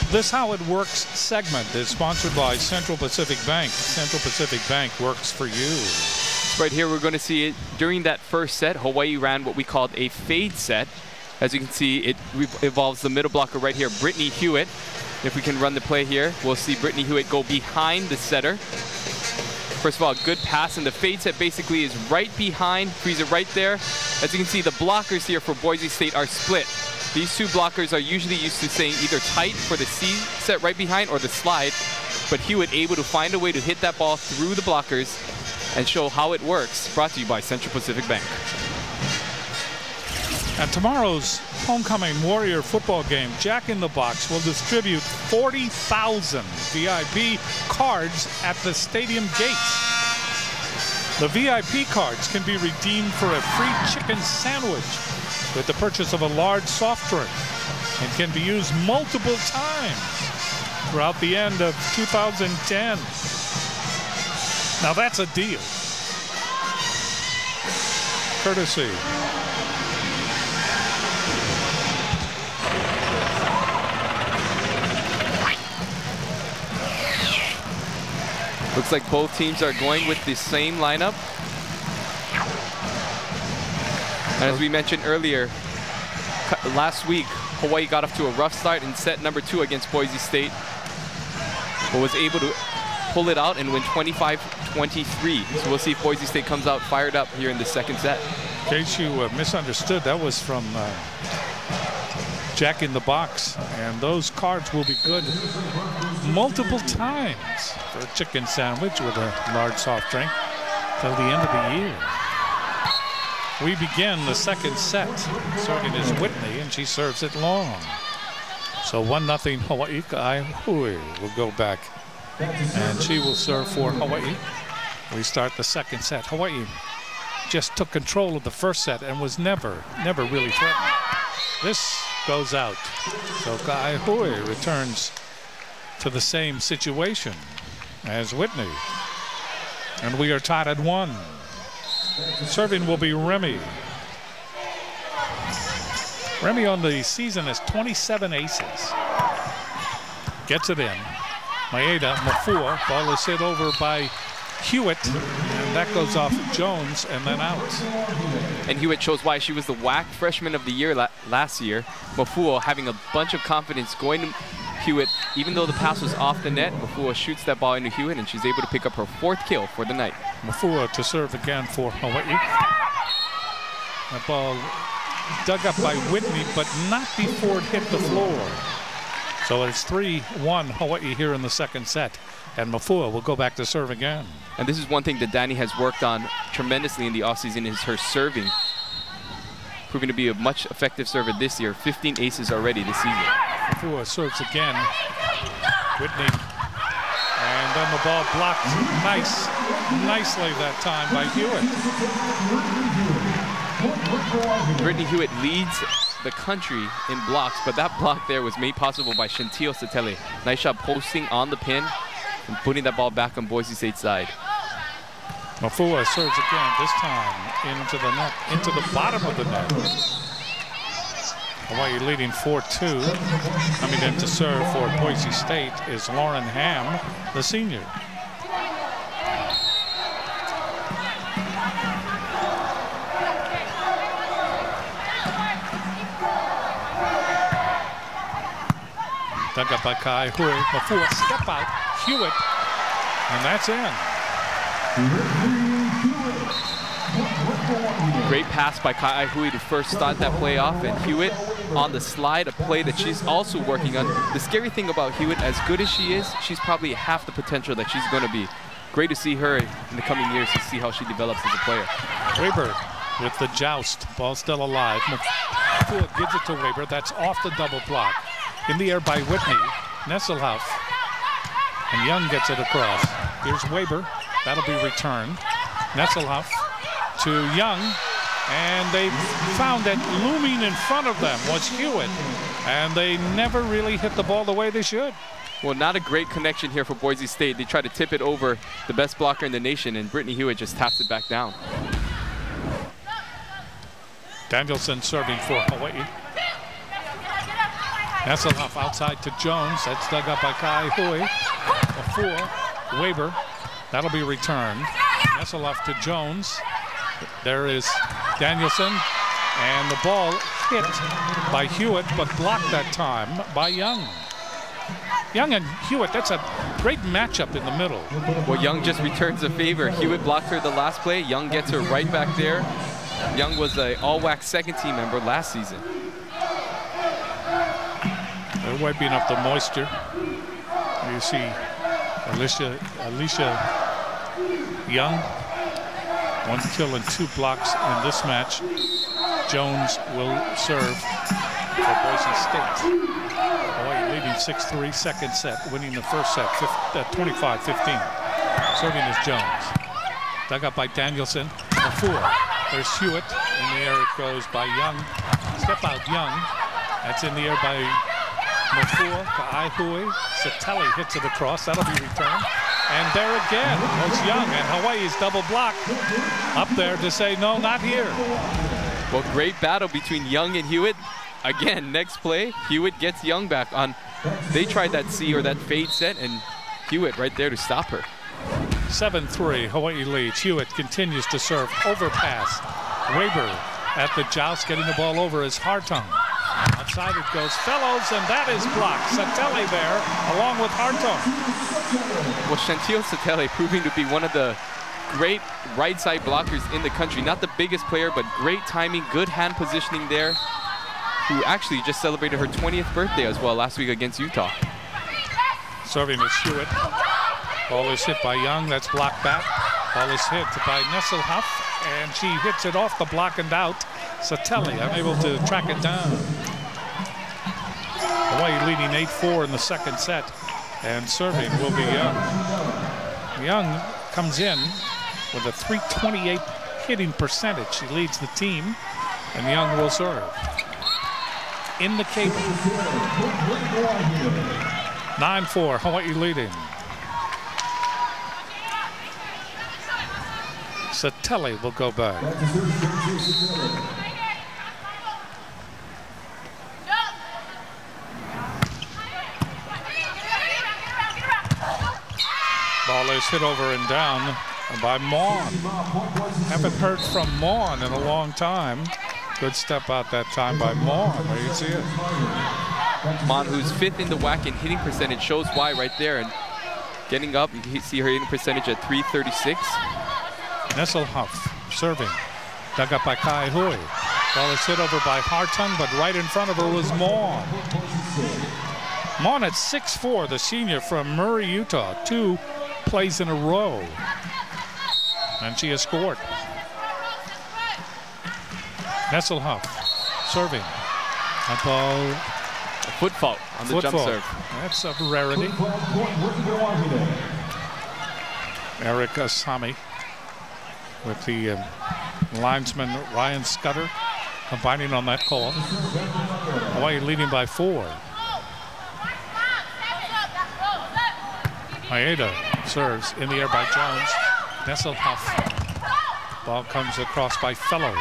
This How It Works segment is sponsored by Central Pacific Bank. Central Pacific Bank works for you. Right here, we're going to see it during that first set. Hawaii ran what we called a fade set. As you can see, it involves the middle blocker right here, Brittany Hewitt. If we can run the play here, we'll see Brittany Hewitt go behind the setter. First of all, good pass, and the fade set basically is right behind, frees it right there. As you can see, the blockers here for Boise State are split. These two blockers are usually used to staying either tight for the C set right behind or the slide, but Hewitt able to find a way to hit that ball through the blockers and show how it works. Brought to you by Central Pacific Bank. At tomorrow's homecoming Warrior football game, Jack in the Box will distribute 40,000 VIP cards at the stadium gates. The VIP cards can be redeemed for a free chicken sandwich with the purchase of a large soft drink and can be used multiple times throughout the end of 2010. Now that's a deal. Courtesy looks like both teams are going with the same lineup. And as we mentioned earlier, last week, Hawaii got off to a rough start in set number 2 against Boise State, but was able to pull it out and win 25-23. So we'll see if Boise State comes out fired up here in the second set. In case you misunderstood, that was from Jack in the Box, and those cards will be good multiple times for a chicken sandwich with a large soft drink till the end of the year. We begin the second set. Serving is Whitney, and she serves it long. So 1-0 Hawaii. Hui will go back, and she will serve for Hawaii. We start the second set. Hawaii just took control of the first set and was never really threatened. This goes out. So Hui returns to the same situation as Whitney. And we are tied at 1. Serving will be Remy. Remy on the season has 27 aces. Gets it in. Maeda, Mafua, ball is hit over by Hewitt, and that goes off Jones and then out. And Hewitt shows why she was the WAC Freshman of the Year last year. Mafua having a bunch of confidence going to Hewitt, even though the pass was off the net. Mafua shoots that ball into Hewitt, and she's able to pick up her 4th kill for the night. Mafua to serve again for Hawaii. That ball dug up by Whitney, but not before it hit the floor. So it's 3-1 Hawaii here in the second set. And Mafua will go back to serve again. And this is one thing that Danny has worked on tremendously in the offseason, is her serving. Proving to be a much effective server this year. 15 aces already this season. Mafua serves again. Whitney. And then the ball blocked nicely that time by Hewitt. Brittany Hewitt leads the country in blocks, but that block there was made possible by Chantil Satele. Nice shot posting on the pin and putting that ball back on Boise State's side. Mafua serves again, this time into the net, into the bottom of the net. Hawaii leading 4-2. Coming in to serve for Boise State is Lauren Ham, the senior. Dug up by Kai Hui. Mafua step out, Hewitt, and that's in. Great pass by Kai Hui to first start that play off, and Hewitt on the slide, a play that she's also working on. The scary thing about Hewitt, as good as she is, she's probably half the potential that she's going to be. Great to see her in the coming years to see how she develops as a player. Weber with the joust, ball still alive. Mafua gives it to Weber, that's off the double block. In the air by Whitney, Nesselhoff, and Young gets it across. Here's Weber, that'll be returned. Nesselhoff to Young, and they found that looming in front of them was Hewitt, and they never really hit the ball the way they should. Well, not a great connection here for Boise State. They try to tip it over the best blocker in the nation, and Brittany Hewitt just taps it back down. Danielson serving for Hawaii. Nesselhoff outside to Jones. That's dug up by Kai Hui. A 4. Weber. That'll be returned. Nesselhoff to Jones. There is Danielson. And the ball hit by Hewitt, but blocked that time by Young. Young and Hewitt, that's a great matchup in the middle. Well, Young just returns a favor. Hewitt blocked her the last play. Young gets her right back there. Young was an all-WAC second-team member last season. They're wiping up the moisture. You see Alicia Young, 1 kill and 2 blocks in this match. Jones will serve for Boise State. Hawaii leading 6-3, second set, winning the first set 25-15. Serving is Jones. Dug up by Danielson. A 4. There's Hewitt. In the air it goes by Young. Step out Young. That's in the air by Mafua, Ka'aihui. Satelli hits it across. That'll be returned. And there again was Young, and Hawaii's double block up there to say, no, not here. Well, great battle between Young and Hewitt. Again, next play, Hewitt gets Young back on. They tried that C or that fade set, and Hewitt right there to stop her. 7-3, Hawaii leads. Hewitt continues to serve. Overpass. Weber at the joust, getting the ball over is Hartung. Outside it goes Fellows, and that is blocked. Satelli there, along with Hartung. Well, Chantil Satelli proving to be one of the great right side blockers in the country. Not the biggest player, but great timing, good hand positioning there. Who actually just celebrated her 20th birthday as well last week against Utah. Serving is Hewitt. Ball is hit by Young. That's blocked back. Ball is hit by Nesselhoff, and she hits it off the block and out. Satelli unable to track it down. Hawaii leading 8-4 in the second set, and serving will be Young. Young comes in with a .328 hitting percentage. She leads the team, and Young will serve. In the cable. 9-4, Hawaii leading. Satelli will go back. Ball is hit over and down by Maughan. Haven't heard from Maughan in a long time. Good step out that time by Maughan. There you see it. Maughan, who's 5th in the WAC in hitting percentage, shows why right there. And getting up, you can see her hitting percentage at .336. Nesselhoff serving. Dug up by Kai Hui. Ball is hit over by Hartung, but right in front of her was Maughan. Maughan at 6'4", the senior from Murray, Utah. 2 plays in a row. And she has scored. Nesselhoff serving. A ball. A foot fault on the jump serve. That's a rarity. Erica Sami with the linesman Ryan Scudder combining on that call. Hawaii leading by 4. Maeda serves in the air by Jones. Nesselhoff. Ball comes across by Fellows.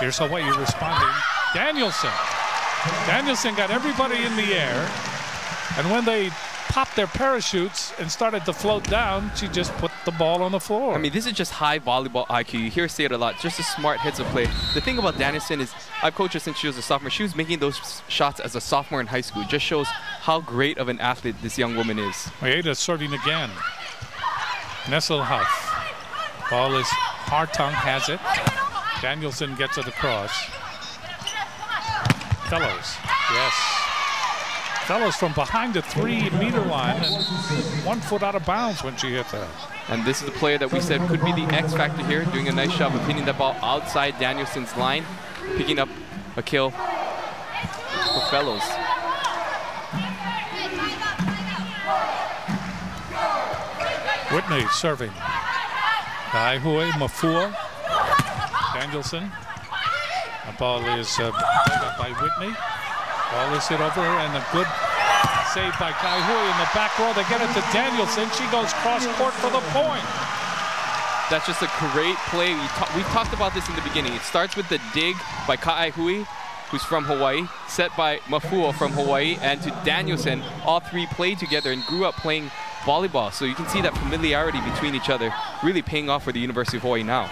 Here's Hawaii responding. Danielson. Danielson got everybody in the air, and when they popped their parachutes and started to float down, she just put the ball on the floor. I mean, this is just high volleyball IQ. You hear her say it a lot. Just a smart heads of play. The thing about Danielson is, I've coached her since she was a sophomore. She was making those shots as a sophomore in high school. It just shows how great of an athlete this young woman is. Maeda serving again. Nesselhoff. Ball is Hartung has it. Danielson gets it across. Fellows, yes. Fellows from behind the 3-meter line and 1 foot out of bounds when she hit that. And this is the player that we said could be the X factor here, doing a nice job of hitting that ball outside Danielson's line, picking up a kill for Fellows. Whitney serving. Kaihui, Mafua, Danielson. The ball is dug up by Whitney. Ball is hit over, and a good save by Kaihui in the back row. They get it to Danielson. She goes cross court for the point. That's just a great play. We've talked about this in the beginning. It starts with the dig by Kaihui, who's from Hawaii, set by Mafuo from Hawaii, and to Danielson. All three played together and grew up playing volleyball. So you can see that familiarity between each other really paying off for the University of Hawaii now.